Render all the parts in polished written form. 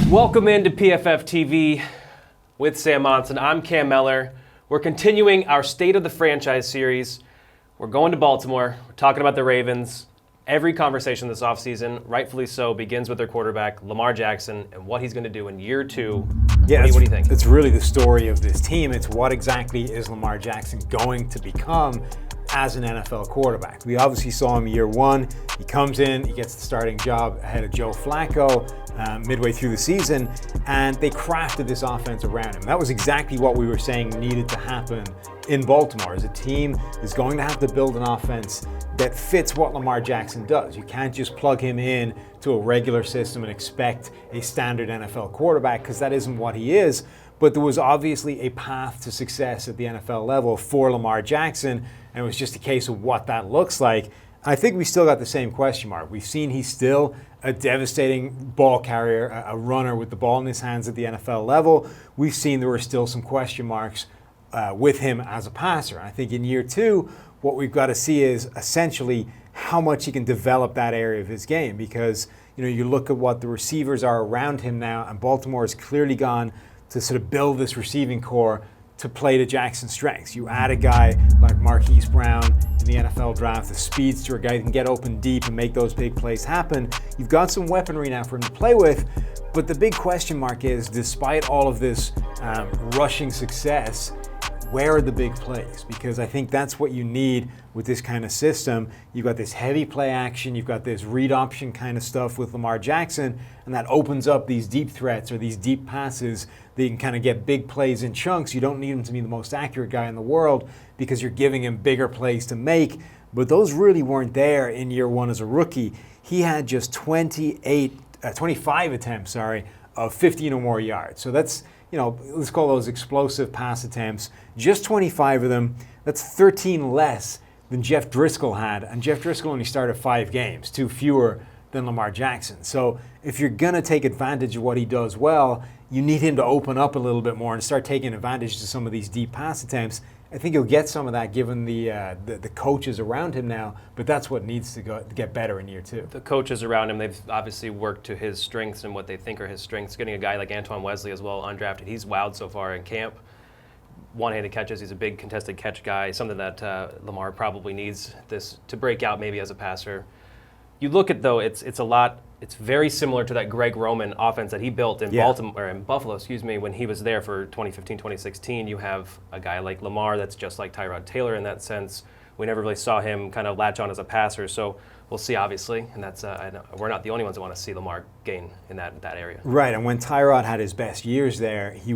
Welcome into PFF TV with Sam Monson. I'm Cam Mellor. We're continuing our State of the Franchise series. We're going to Baltimore. We're talking about the Ravens. Every conversation this offseason, rightfully so, begins with their quarterback, Lamar Jackson, and what he's going to do in year two. Yeah, what do you think? It's really the story of this team. It's what exactly is Lamar Jackson going to become as an NFL quarterback. We obviously saw him year one. He comes in, he gets the starting job ahead of Joe Flacco midway through the season, and they crafted this offense around him. That was exactly what we were saying needed to happen in Baltimore. As a team is going to have to build an offense that fits what Lamar Jackson does. You can't just plug him in to a regular system and expect a standard NFL quarterback, because that isn't what he is. But there was obviously a path to success at the NFL level for Lamar Jackson, and it was just a case of what that looks like. I think we still got the same question mark. We've seen he's still a devastating ball carrier, a runner with the ball in his hands at the NFL level. We've seen there were still some question marks with him as a passer. I think in year two, what we've got to see is essentially how much he can develop that area of his game, because you look at what the receivers are around him now, and Baltimore has clearly gone to sort of build this receiving core to play to Jackson's strengths. You add a guy like Marquise Brown in the NFL draft, the speedster, a guy who can get open deep and make those big plays happen. You've got some weaponry now for him to play with, but the big question mark is, despite all of this rushing success, where are the big plays? Because I think that's what you need with this kind of system. You've got this heavy play action, you've got this read option kind of stuff with Lamar Jackson, and that opens up these deep threats or these deep passes that you can kind of get big plays in chunks. You don't need him to be the most accurate guy in the world because you're giving him bigger plays to make, but those really weren't there in year one as a rookie. He had just 25 attempts, of 15 or more yards. So that's, let's call those explosive pass attempts. Just 25 of them. That's 13 less than Jeff Driscoll had. And Jeff Driscoll only started 5 games, 2 fewer than Lamar Jackson. So if you're going to take advantage of what he does well, you need him to open up a little bit more and start taking advantage of some of these deep pass attempts. I think he'll get some of that given the coaches around him now, but that's what needs to get better in year two. The coaches around him, they've obviously worked to his strengths and what they think are his strengths. Getting a guy like Antoine Wesley as well, undrafted, he's wowed so far in camp. One-handed catches, he's a big contested catch guy, something that Lamar probably needs this to break out maybe as a passer. You look at, though, it's very similar to that Greg Roman offense that he built in Buffalo, when he was there for 2015, 2016. You have a guy like Lamar that's just like Tyrod Taylor in that sense. We never really saw him kind of latch on as a passer, so we'll see, obviously, and that's I know we're not the only ones that want to see Lamar gain in that area. Right, and when Tyrod had his best years there, he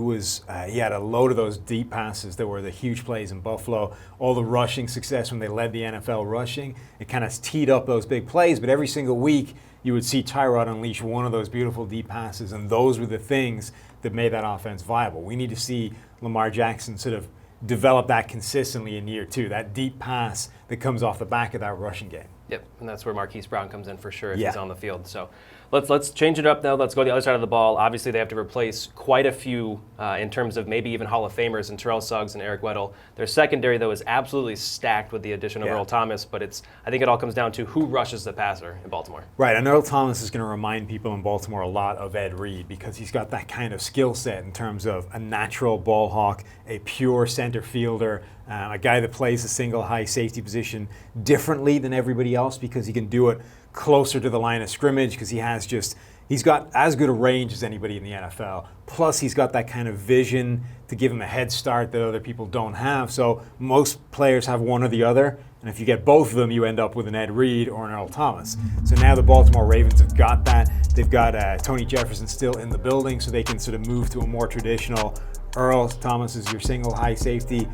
had a load of those deep passes that were the huge plays in Buffalo. All the rushing success when they led the NFL rushing, it kind of teed up those big plays, but every single week you would see Tyrod unleash one of those beautiful deep passes, and those were the things that made that offense viable. We need to see Lamar Jackson sort of develop that consistently in year two, that deep pass that comes off the back of that rushing game. Yep, and that's where Marquise Brown comes in for sure if he's on the field. So let's change it up now. Let's go to the other side of the ball. Obviously, they have to replace quite a few in terms of maybe even Hall of Famers in Terrell Suggs and Eric Weddle. Their secondary, though, is absolutely stacked with the addition of Earl Thomas, but I think it all comes down to who rushes the passer in Baltimore. Right, and Earl Thomas is going to remind people in Baltimore a lot of Ed Reed because he's got that kind of skill set in terms of a natural ball hawk, a pure center fielder, a guy that plays the single high safety position differently than everybody else because he can do it closer to the line of scrimmage because he's got as good a range as anybody in the NFL. Plus, he's got that kind of vision to give him a head start that other people don't have. So most players have one or the other, and if you get both of them, you end up with an Ed Reed or an Earl Thomas. So now the Baltimore Ravens have got that. They've got Tony Jefferson still in the building, so they can sort of move to a more traditional Earl Thomas is your single high safety.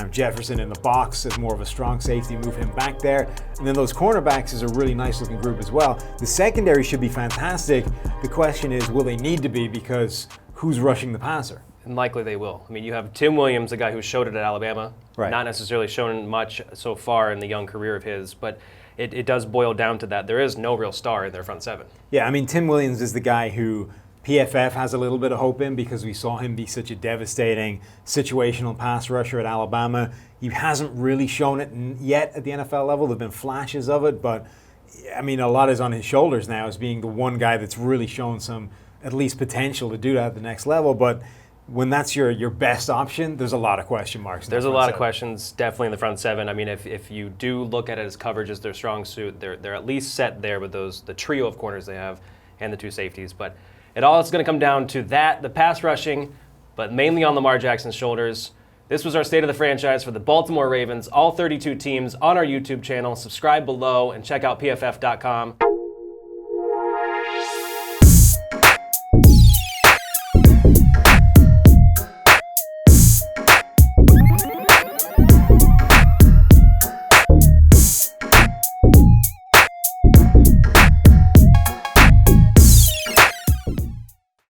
Jefferson in the box as more of a strong safety, move him back there. And then those cornerbacks is a really nice looking group as well. The secondary should be fantastic. The question is, will they need to be, because who's rushing the passer? And likely they will. I mean, you have Tim Williams, a guy who showed it at Alabama, not necessarily shown much so far in the young career of his, but it does boil down to that. There is no real star in their front seven. Yeah, I mean, Tim Williams is the guy who PFF has a little bit of hope in because we saw him be such a devastating situational pass rusher at Alabama. He hasn't really shown it yet at the NFL level. There have been flashes of it, but I mean, a lot is on his shoulders now as being the one guy that's really shown some at least potential to do that at the next level. But when that's your best option, there's a lot of question marks. There's a lot of questions, definitely in the front seven. I mean, if you do look at it as coverage as their strong suit, they're at least set there with the trio of corners they have and the two safeties. But it all is going to come down to that, the pass rushing, but mainly on Lamar Jackson's shoulders. This was our State of the Franchise for the Baltimore Ravens, all 32 teams on our YouTube channel. Subscribe below and check out PFF.com.